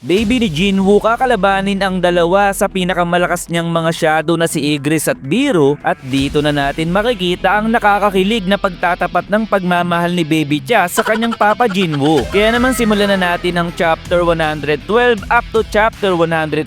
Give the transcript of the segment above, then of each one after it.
Baby ni Jinwoo kakalabanin ang dalawa sa pinakamalakas niyang mga shadow na si Igris at Biro, at dito na natin makikita ang nakakakilig na pagtatapat ng pagmamahal ni Baby Cha sa kanyang papa Jinwoo. Kaya naman simulan na natin ang chapter 112 up to chapter 114,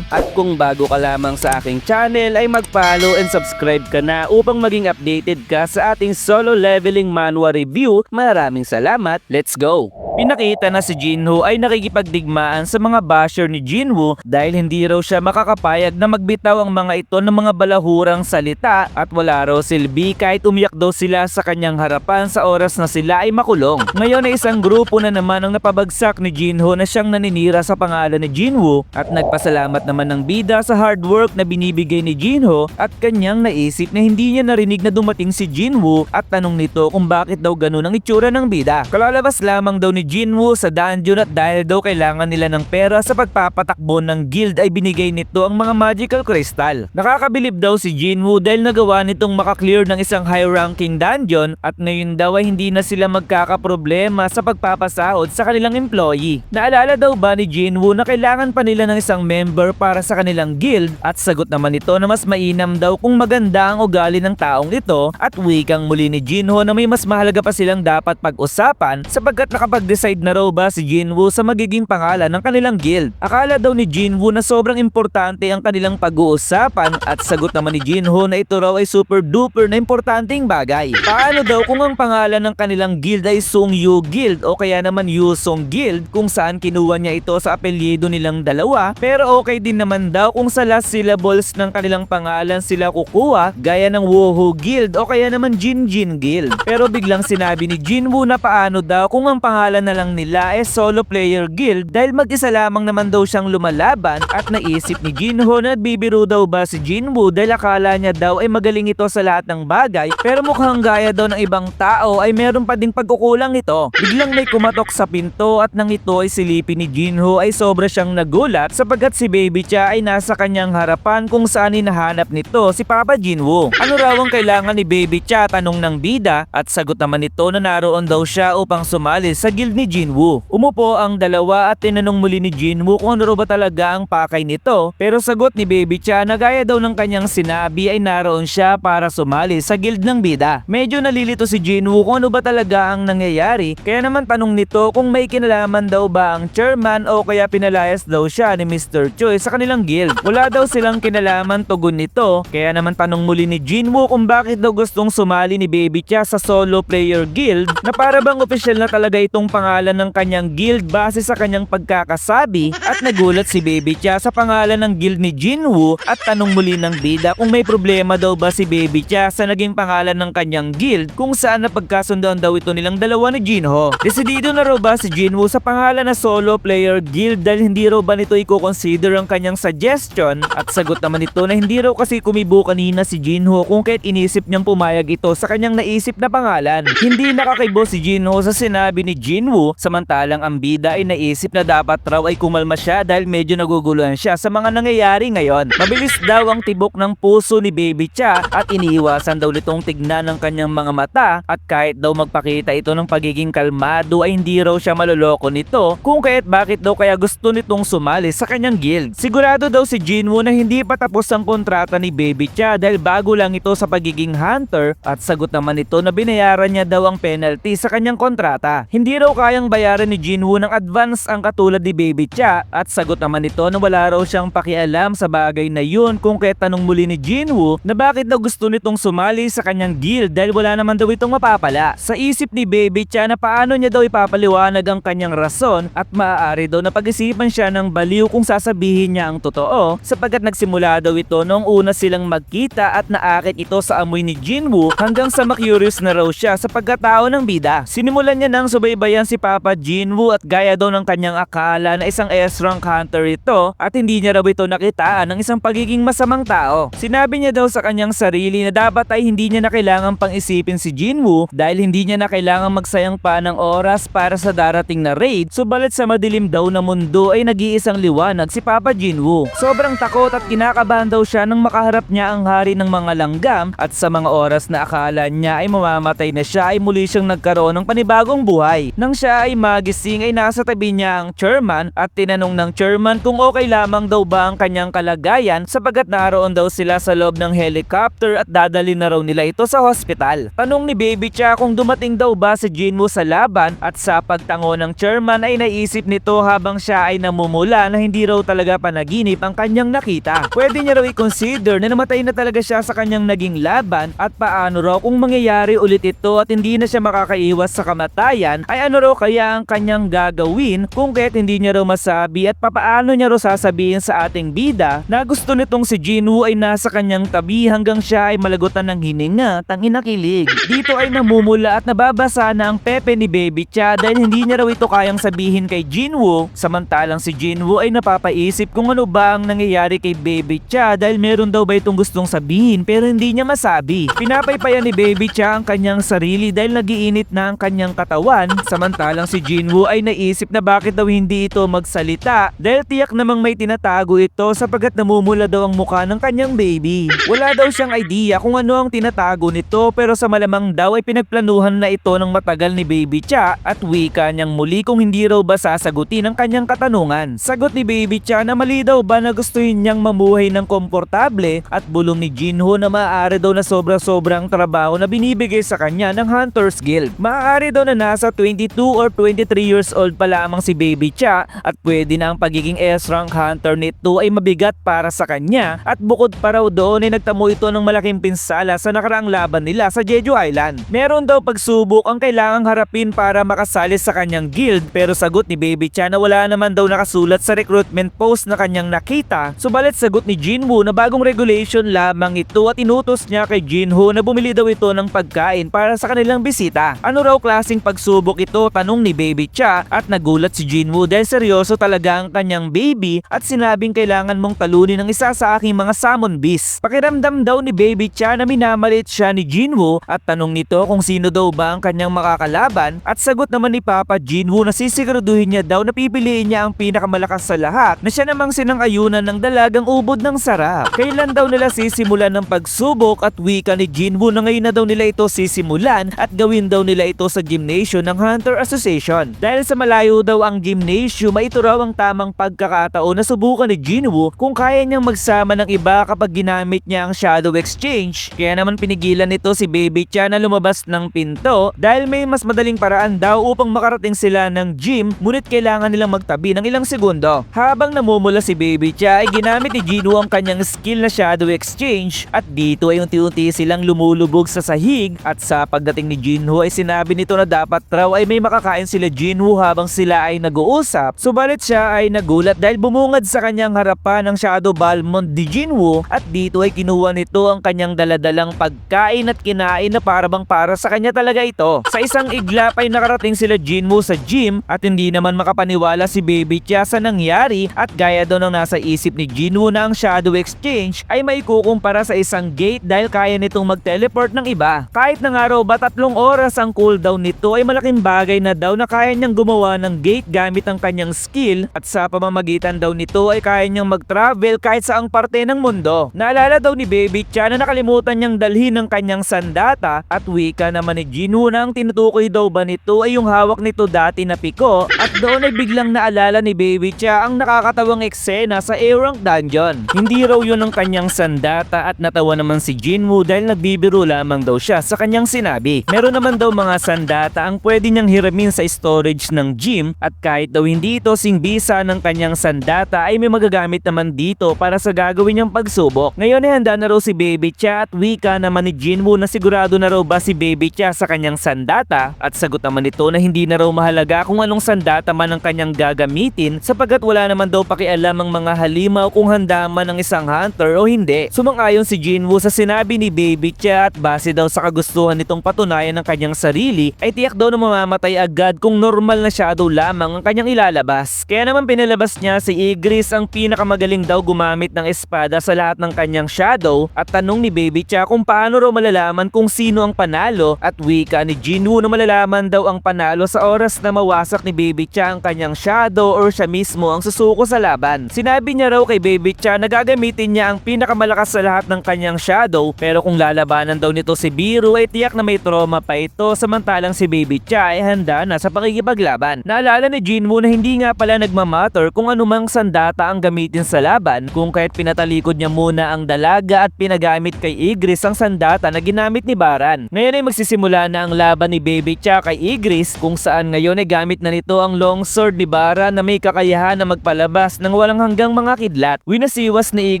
at kung bago ka lamang sa aking channel ay mag-follow and subscribe ka na upang maging updated ka sa ating solo leveling manhwa review. Maraming salamat, let's go! Pinakita na si Jinho ay nakikipagdigmaan sa mga basher ni Jinwoo dahil hindi raw siya makakapayag na magbitaw ang mga ito ng mga balahurang salita at wala raw silbi kahit umiyak daw sila sa kanyang harapan sa oras na sila ay makulong. Ngayon ay isang grupo na naman ang napabagsak ni Jinho na siyang naninira sa pangalan ni Jinwoo, at nagpasalamat naman ng bida sa hard work na binibigay ni Jinho, at kanyang naisip na hindi niya narinig na dumating si Jinwoo at tanong nito kung bakit daw ganun ang itsura ng bida. Kalalabas lamang daw ni Jinwoo sa dungeon at dahil daw kailangan nila ng pera sa pagpapatakbo ng guild ay binigay nito ang mga magical crystal. Nakakabilib daw si Jinwoo dahil nagawa nitong makaklear ng isang high ranking dungeon, at ngayon daw ay hindi na sila magkakaproblema sa pagpapasahod sa kanilang employee. Naalala daw ba ni Jinwoo na kailangan pa nila ng isang member para sa kanilang guild, at sagot naman ito na mas mainam daw kung maganda ang ugali ng taong ito, at wikang muli ni Jinho na may mas mahalaga pa silang dapat pag-usapan sapagkat nakapag-decide na raw ba si Jinwoo sa magiging pangalan ng kanilang guild. Akala daw ni Jinwoo na sobrang importante ang kanilang pag-uusapan, at sagot naman ni Jinho na ito raw ay super duper na importanteng bagay. Paano daw kung ang pangalan ng kanilang guild ay Sungyu Guild o kaya naman Yusong Guild, kung saan kinuha niya ito sa apelyido nilang dalawa, pero okay din naman daw kung sa last syllables ng kanilang pangalan sila kukuha, gaya ng Woho Guild o kaya naman Jinjin Guild. Pero biglang sinabi ni Jinwoo na paano daw kung ang pangalan na lang nila ay Solo Player Guild dahil mag-isa lamang naman daw siyang lumalaban, at naisip ni Jinho na bibiro daw ba si Jinwoo dahil akala niya daw ay magaling ito sa lahat ng bagay, pero mukhang gaya daw ng ibang tao ay meron pa ding pagkukulang ito. Biglang may kumatok sa pinto, at nang ito ay silipin ni Jinho ay sobra siyang nagulat sapagkat si Baby Cha ay nasa kanyang harapan kung saan hinahanap nito si Papa Jinwoo. Ano raw ang kailangan ni Baby Cha, tanong ng bida, at sagot naman nito na naroon daw siya upang sumali sa guild ni Jinwoo. Umupo ang dalawa at tinanong muli ni Jinwoo kung ano raw ba talaga ang pakay nito, pero sagot ni Baby Cha na gaya daw ng kanyang sinabi ay naroon siya para sumali sa guild ng bida. Medyo nalilito si Jinwoo kung ano ba talaga ang nangyayari, kaya naman tanong nito kung may kinalaman daw ba ang chairman o kaya pinalayas daw siya ni Mr. Choi sa kanilang guild. Wala daw silang kinalaman, tugon nito, kaya naman tanong muli ni Jinwoo kung bakit daw gustong sumali ni Baby Cha sa Solo Player Guild, na para bang opisyal na talaga itong pangalan ng kanyang guild base sa kanyang pagkakasabi, at nagulat si Baby Cha sa pangalan ng guild ni Jinwoo, at tanong muli ng bida kung may problema daw ba si Baby Cha sa naging pangalan ng kanyang guild kung saan napagkasundoan daw ito nilang dalawa ni Jinho. Desidido na raw ba si Jinwoo sa pangalan na Solo Player Guild dahil hindi raw ba nito i-consider ang kanyang suggestion, at sagot naman ito na hindi raw kasi kumibo kanina si Jinho kung kahit inisip niyang pumayag ito sa kanyang naisip na pangalan. Hindi nakakibo si Jinho sa sinabi ni Jinwoo, samantalang ang bida ay naisip na dapat raw ay kumalma siya dahil medyo naguguluhan siya sa mga nangyayari ngayon. Mabilis daw ang tibok ng puso ni Baby Cha, at iniiwasan daw nitong tignan ng kanyang mga mata, at kahit daw magpakita ito ng pagiging kalmado ay hindi raw siya maloloko nito kung kahit bakit daw kaya gusto nitong sumali sa kanyang guild. Sigurado daw si Jinwoo na hindi pa tapos ang kontrata ni Baby Cha dahil bago lang ito sa pagiging hunter, at sagot naman ito na binayaran niya daw ang penalty sa kanyang kontrata. Hindi raw kayang bayaran ni Jinwoo ng advance ang katulad ni Baby Cha, at sagot naman ito na wala raw siyang pakialam sa bagay na yun kung kahit tanong muli ni Jinwoo na bakit daw gusto nitong sumali sa kanyang guild dahil wala naman daw itong mapapala. Sa isip ni Baby Cha na paano niya daw ipapaliwanag ang kanyang rason, at maaari daw na pag-isipan siya ng baliw kung sasabihin niya ang totoo, sapagkat nagsimula daw ito noong una silang magkita at naakit ito sa amoy ni Jinwoo hanggang sa makurious na raw siya sa pagkatao ng bida. Sinimulan niya nang subaybayan si Papa Jinwoo, at gaya daw ng kanyang akala na isang S-rank hunter ito, at hindi niya raw ito nakitaan ng isang pagiging masamang tao. Sinabi niya daw sa kanyang sarili na dapat ay hindi niya na kailangang pang-isipin si Jinwoo dahil hindi niya na kailangang magsayang pa ng oras para sa darating na raid, subalit sa madilim daw na mundo ay nag-iisang liwanag si Papa Jinwoo. Sobrang takot at kinakabahan daw siya nang makaharap niya ang hari ng mga langgam, at sa mga oras na akala niya ay mamamatay na siya ay muli siyang nagkaroon ng panibagong buhay. Nang siya ay magising ay nasa tabi niya ang chairman chairman at tinanong ng chairman kung okay lamang daw ba ang kanyang kalagayan sapagat naroon daw sila sa loob ng helicopter at dadali na raw nila ito sa hospital. Tanong ni Baby Cha kung dumating daw ba si Jinwoo sa laban at sa pagtango ng chairman ay naisip nito habang siya ay namumula na hindi raw talaga panaginip ang kanyang nakita. Pwede niya raw i-consider na namatay na talaga siya sa kanyang naging laban at paano raw kung mangyayari ulit ito at hindi na siya makakaiwas sa kamatayan ay ano raw kaya ang kanyang gagawin kung kaya't hindi niya raw masabi at papaano niya raw sasabihin sa ating bida na gusto nitong si Jinwoo ay nasa kanyang tabi hanggang siya ay malagutan ng hininga, tanginakilig. Dito ay namumula at nababasa na ang pepe ni Baby Cha dahil hindi niya raw ito kayang sabihin kay Jinwoo, samantalang si Jinwoo ay napapaisip kung ano ba ang nangyayari kay Baby Cha dahil meron daw ba itong gustong sabihin pero hindi niya masabi. Pinapaypayan ni Baby Cha ang kanyang sarili dahil nagiinit na ang kanyang katawan, samantalang si Jinwoo ay naisip na bakit daw hindi ito magsalita dahil tiyak namang may tinatago ito sapagkat namumula daw ang mukha ng kanyang baby. Wala daw siyang idea kung ano ang tinatago nito pero sa malamang daw ay pinagplanuhan na ito ng matagal ni Baby Cha at wika niyang muli kung hindi raw ba sasagutin ang kanyang katanungan. Sagot ni Baby Cha na mali daw ba na gustuhin niyang mamuhay ng komportable at bulong ni Jinwoo na maaari daw na sobra-sobrang trabaho na binibigay sa kanya ng Hunters Guild. Maaari daw na nasa 22 or 23 years old pa lamang si Baby Cha at pwede na ang pagiging S-rank hunter nito ay mabigat para sa kanya at bukod pa raw doon ay nagtamo ito ng malaking pinsala sa nakaraang laban nila sa Jeju Island. Meron daw pagsubok ang kailangang harapin para makasali sa kanyang guild pero sagot ni Baby Cha na wala naman daw nakasulat sa recruitment post na kanyang nakita. Subalit sagot ni Jinwoo na bagong regulation lamang ito at inutos niya kay Jinwoo na bumili daw ito ng pagkain para sa kanilang bisita. Ano raw klaseng pagsubok ito? Tanong ni Baby Cha at nagulat si Jinwoo dahil seryoso talaga ang kanyang baby at sinabing kailangan mong talunin ang isa sa aking mga summon beast. Pakiramdam daw ni Baby Cha na minamalit siya ni Jinwoo at tanong nito kung sino daw ba ang kanyang makakalaban at sagot naman ni Papa Jinwoo na sisiguraduhin niya daw na pipiliin niya ang pinakamalakas sa lahat na siya namang sinang-ayunan ng dalagang ubod ng sarap. Kailan daw nila sisimulan ng pagsubok at wika ni Jinwoo na ngayon na daw nila ito sisimulan at gawin daw nila ito sa gymnasium ng Hunter Association. Dahil sa malayo daw ang gymnasium ay ito raw ang tamang pagkakataon na subukan ni Jinwoo kung kaya niyang magsama ng iba kapag ginamit niya ang Shadow Exchange. Kaya naman pinigilan nito si Baby Cha na lumabas ng pinto dahil may mas madaling paraan daw upang makarating sila ng gym ngunit kailangan nilang magtabi ng ilang segundo. Habang namumula si Baby Cha ay ginamit ni Jinwoo ang kanyang skill na Shadow Exchange at dito ay unti-unti silang lumulubog sa sahig at sa pagdating ni Jinwoo ay sinabi nito na dapat raw ay may makakain sila Jinwoo habang sila ay nag-uusap. Subalit siya ay nagulat dahil bumungad sa kanyang harapan ng Shadow Balmond ni Jinwoo at dito ay kinuha nito ang kanyang daladalang pagkain at kinain na parabang para sa kanya talaga ito. Sa isang iglap ay nakarating sila Jinwoo sa gym at hindi naman makapaniwala si Baby Cha sa nangyari at gaya daw ng nasa isip ni Jinwoo na ang Shadow Exchange ay may kukumpara sa isang gate dahil kaya nitong mag-teleport ng iba. Kahit na nga raw ba 3 oras ang cooldown nito ay malaking bagay na daw na kaya niyang gumawa ng gate gamit ang kanyang skill at sa pamamagitan daw nito ay kaya niyang mag-travel kahit saang parte ng mundo. Naalala daw ni Baby Cha na nakalimutan niyang dalhin ng kanyang sandata at wika naman ni Jinwoo na ang tinutukoy daw ba nito ay yung hawak nito dati na piko at doon ay biglang naalala ni Baby Cha ang nakakatawang eksena sa A-Rank Dungeon. Hindi raw yun ang kanyang sandata at natawa naman si Jinwoo dahil nagbibiro lamang daw siya sa kanyang sinabi. Meron naman daw mga sandata ang pwede niyang hiramin sa storage ng gym at kahit daw hindi ito singbisa ng kanyang sandata ay may magagamit naman dito para sa gagawin niyang pagsubok. Ngayon ay handa na raw si Baby Cha at wika naman ni Jinwoo na sigurado na raw ba si Baby Cha sa kanyang sandata at sagot naman nito na hindi na raw mahalaga kung anong sandata man ang kanyang gagamitin sapagkat wala naman daw pakialam ang mga halimaw kung handa man ang isang hunter o hindi. Sumang-ayon si Jinwoo sa sinabi ni Baby Cha at base daw sa kagustuhan nitong patunayan ng kanyang sarili ay tiyak daw na mamamatay agad kung normal na shadow lamang ang kanyang ilalabas. Kaya naman pinalabas niya si Igris ang pinakamagaling daw gumamit ng espada sa lahat ng kanyang shadow at tanong ni Baby Cha kung paano raw malalaman kung sino ang panalo at wika ni Jinwoo na malalaman daw ang panalo sa oras na mawasak ni Baby Cha ang kanyang shadow or siya mismo ang susuko sa laban. Sinabi niya raw kay Baby Cha na gagamitin niya ang pinakamalakas sa lahat ng kanyang shadow pero kung lalabanan daw nito si Biro ay tiyak na may trauma pa ito samantalang si Baby Cha ay handa na sa pakikipaglaban. Naalala ni Jinwoo na na hindi nga pala nagmamatter kung anumang sandata ang gamitin sa laban, kung kaya't pinatalikod niya muna ang dalaga at pinagamit kay Igris ang sandata na ginamit ni Baran. Ngayon ay magsisimula na ang laban ni Baby Cha kay Igris, kung saan ngayon ay gamit na nito ang longsword ni Baran na may kakayahan na magpalabas ng walang hanggang mga kidlat. Winasiwas ni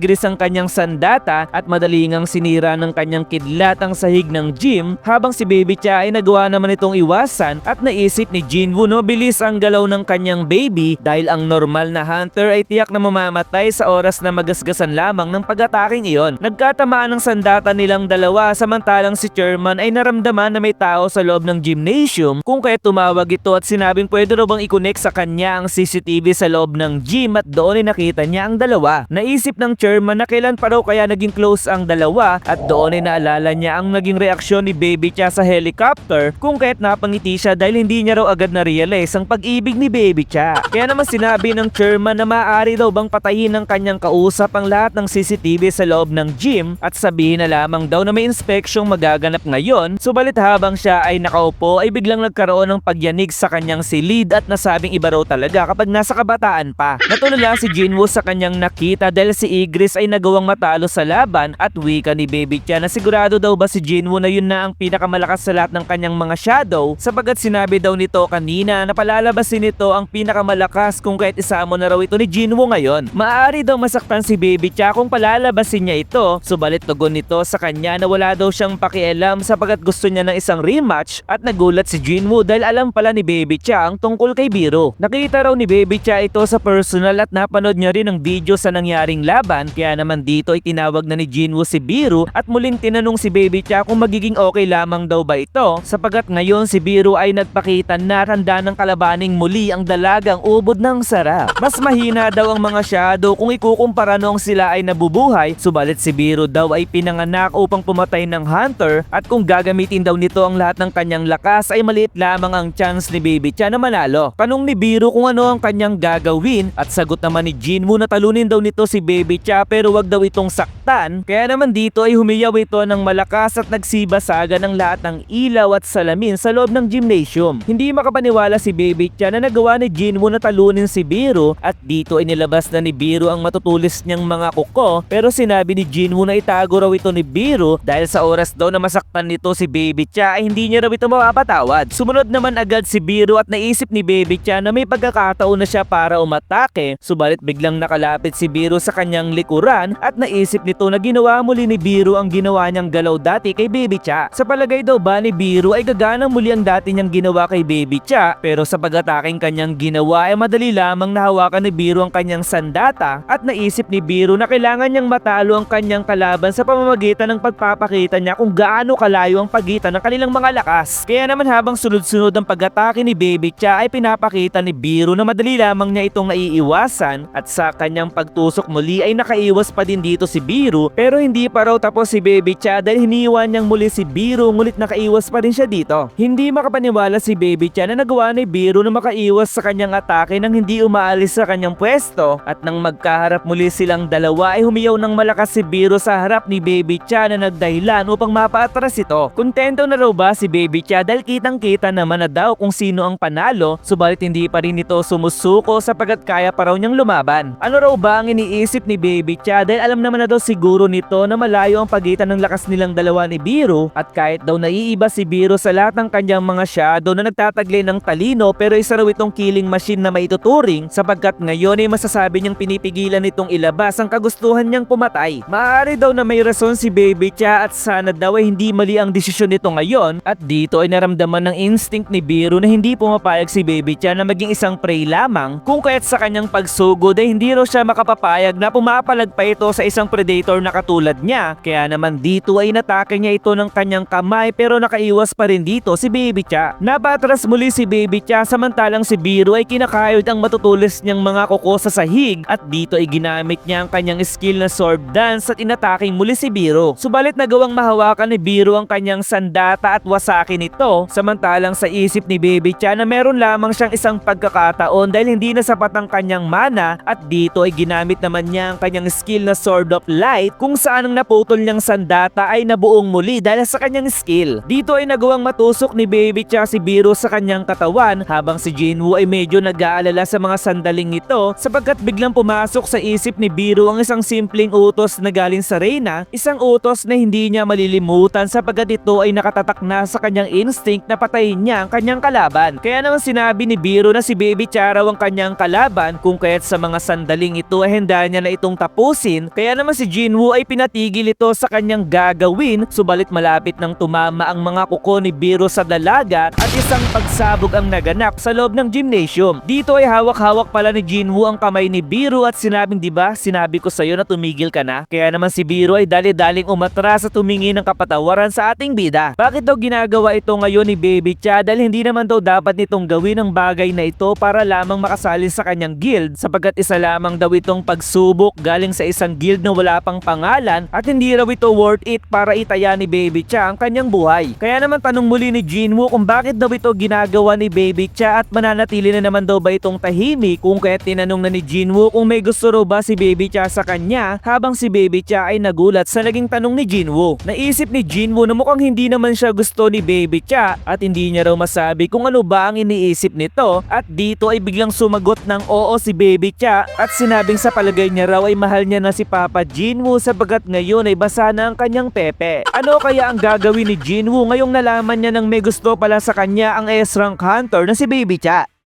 Igris ang kanyang sandata at madali ngang sinira ng kanyang kidlat ang sahig ng gym, habang si Baby Cha ay nagawa naman itong iwasan at naisip ni Jinwoo no bilis ang galaw ng kanyang baby dahil ang normal na hunter ay tiyak na mamamatay sa oras na magasgasan lamang ng pag-ataking iyon. Nagkatamaan ng sandata nilang dalawa, samantalang si Chairman ay naramdaman na may tao sa loob ng gymnasium, kung kaya tumawag ito at sinabing pwede raw bang i-connect sa kanya ang CCTV sa loob ng gym, at doon ay nakita niya ang dalawa. Naisip ng Chairman na kailan pa raw kaya naging close ang dalawa, at doon ay naalala niya ang naging reaksyon ni Baby Cha sa helicopter, kung kaya't napangiti siya dahil hindi niya raw agad na-realize ang pag-ibig ni Baby Cha. Kaya naman sinabi ng Chairman na maaari daw bang patayin ng kanyang kausap ang lahat ng CCTV sa loob ng gym at sabihin na lamang daw na may inspeksyong magaganap ngayon. Subalit habang siya ay nakaupo ay biglang nagkaroon ng pagyanig sa kanyang silid at nasabing iba raw talaga kapag nasa kabataan pa. Natulala si Jinwoo sa kanyang nakita dahil si Igris ay nagawang matalo sa laban, at wika ni Baby Cha na sigurado daw ba si Jinwoo na yun na ang pinakamalakas sa lahat ng kanyang mga shadow, sapagkat sinabi daw nito kanina na palalabasin nito ang pinakamalakas kung kahit isama na raw ito ni Jinwoo ngayon. Maaari daw masaktan si Baby Cha kung palalabasin niya ito, subalit tugon nito sa kanya na wala daw siyang pakialam sapagkat gusto niya ng isang rematch, at nagulat si Jinwoo dahil alam pala ni Baby Cha ang tungkol kay Biro. Nakita raw ni Baby Cha ito sa personal at napanood niya rin ang video sa nangyaring laban, kaya naman dito ay tinawag na ni Jinwoo si Biro at muling tinanong si Baby Cha kung magiging okay lamang daw ba ito, sapagkat ngayon si Biro ay nagpakita na handa ng kalabaning muli ang dalagang ubod ng sarap. Mas mahina daw ang mga shadow kung ikukumpara noong sila ay nabubuhay, subalit si Biro daw ay pinanganak upang pumatay ng hunter, at kung gagamitin daw nito ang lahat ng kanyang lakas ay maliit lamang ang chance ni Baby Cha na manalo. Tanong ni Biro kung ano ang kanyang gagawin, at sagot naman ni Jinwoo na talunin daw nito si Baby Cha pero wag daw itong saktan, kaya naman dito ay humiyaw ito ng malakas at nagsibasaga ng lahat ng ilaw at salamin sa loob ng gymnasium. Hindi makapaniwala si Baby Cha na nagawa ni Jinwoo na talunin si Biro, at dito ay nilabas na ni Biro ang matutulis niyang mga kuko, pero sinabi ni Jinwoo na itago raw ito ni Biro dahil sa oras daw na masaktan nito si Baby Cha ay hindi niya raw ito mapapatawad. Sumunod naman agad si Biro at naisip ni Baby Cha na may pagkakataon na siya para umatake, subalit biglang nakalapit si Biro sa kanyang likuran at naisip nito na ginawa muli ni Biro ang ginawa niyang galaw dati kay Baby Cha. Sa palagay daw ba ni Biro ay gaganang muli ang dati niyang ginawa kay Baby Cha, pero sa pag-ataking kanyang ginawa ay madali lamang nahawakan ni Biro ang kanyang sandata, at naisip ni Biro na kailangan niyang matalo ang kanyang kalaban sa pamamagitan ng pagpapakita niya kung gaano kalayo ang pagitan ng kanilang mga lakas. Kaya naman habang sunod-sunod ang pag-atake ni Baby Cha ay pinapakita ni Biro na madali lamang niya itong naiiwasan, at sa kanyang pagtusok muli ay nakaiwas pa din dito si Biro, pero hindi pa raw tapos si Baby Cha dahil hiniwan niyang muli si Biro, ngulit nakaiwas pa rin siya dito. Hindi makapaniwala si Baby Cha na nagawa ni Biro na makaiwas sa kanyang atake nang hindi umaalis sa kanyang pwesto, at nang magkaharap muli silang dalawa ay humiyaw ng malakas si Biro sa harap ni Baby Cha na nagdahilan upang mapaatras ito. Kontento na raw ba si Baby Cha dahil kitang-kita naman na daw kung sino ang panalo, subalit hindi pa rin ito sumusuko sapagkat kaya pa raw niyang lumaban. Ano raw ba ang iniisip ni Baby Cha dahil alam naman na daw siguro nito na malayo ang pagitan ng lakas nilang dalawa ni Biro, at kahit daw naiiba si Biro sa lahat ng kanyang mga shadow na nagtataglay ng talino, pero isa raw itong killing machine na maituturing sapagkat ngayon ay masasabi niyang pinipigilan nitong ilabas ang kagustuhan niyang pumatay. Maaari daw na may rason si Baby Cha at sana daw ay hindi mali ang desisyon nito ngayon, at dito ay naramdaman ng instinct ni Biro na hindi pumapayag si Baby Cha na maging isang prey lamang, kung kaya't sa kanyang pagsugod ay hindi raw siya makapapayag na pumapalag pa ito sa isang predator na katulad niya, kaya naman dito ay natake niya ito ng kanyang kamay pero nakaiwas pa rin dito si Baby Cha. Napatras muli si Baby Cha samantalang si Biro ay kinakayod ang matutulis niyang mga kuko sa sahig, at dito ay ginamit niya ang kanyang skill na sword dance at inataking muli si Biro. Subalit nagawang mahawakan ni Biro ang kanyang sandata at wasakin ito, samantalang sa isip ni Baby Cha na meron lamang siyang isang pagkakataon dahil hindi na sapat ang kanyang mana, at dito ay ginamit naman niya ang kanyang skill na Sword of Light kung saan ang naputol niyang sandata ay nabuong muli dahil sa kanyang skill. Dito ay nagawang matusok ni Baby Cha si Biro sa kanyang katawan, habang si Jinwoo ay medyo nag-aalala sa mga sandaling ito sapagkat biglang pumasok sa isip ni Biro ang isang simpleng utos na galing sa Reyna, isang utos na hindi niya malilimutan sapagkat ito ay nakatatak na sa kanyang instinct na patayin niya ang kanyang kalaban. Kaya naman sinabi ni Biro na si Baby Cha raw ang kanyang kalaban kung kaya't sa mga sandaling ito ay handa niya na itong tapusin. Kaya naman si Jinwoo ay pinatigil ito sa kanyang gagawin, subalit malapit nang tumama ang mga kuko ni Biro sa dalaga at isang pagsabog ang naganap sa loob ng gymnasium. Dito ay hawak-hawak pala ni Jinwoo ang kamay ni Biro at sinabing, diba, sinabi ko sa'yo na tumigil ka na? Kaya naman si Biro ay dali-daling umatras at tumingin ng kapatawaran sa ating bida. Bakit daw ginagawa ito ngayon ni Baby Cha? Dahil hindi naman daw dapat nitong gawin ang bagay na ito para lamang makasali sa kanyang guild sapagkat isa lamang daw itong pagsubok galing sa isang guild na wala pang pangalan at hindi raw ito worth it para itaya ni Baby Cha ang kanyang buhay. Kaya naman tanong muli ni Jinwoo kung bakit daw ito ginagawa ni Baby Cha at mananatili na naman daw ba itong tahimik, kung kaya't tinanong na ni Jinwoo kung may gusto raw ba si Baby Cha sa kanya habang si Baby Cha ay nagulat sa naging tanong ni Jinwoo. Naisip ni Jinwoo na mukhang hindi naman siya gusto ni Baby Cha at hindi niya raw masabi kung ano ba ang iniisip nito at dito ay biglang sumagot ng oo si Baby Cha at sinabing sa palagay niya raw ay mahal niya na si Papa Jinwoo sapagkat ngayon ay basa na ang kanyang pepe. Ano kaya ang gagawin ni Jinwoo ngayong nalaman niya nang may gusto pala sa kanya ang S-rank hunter na si Baby Cha?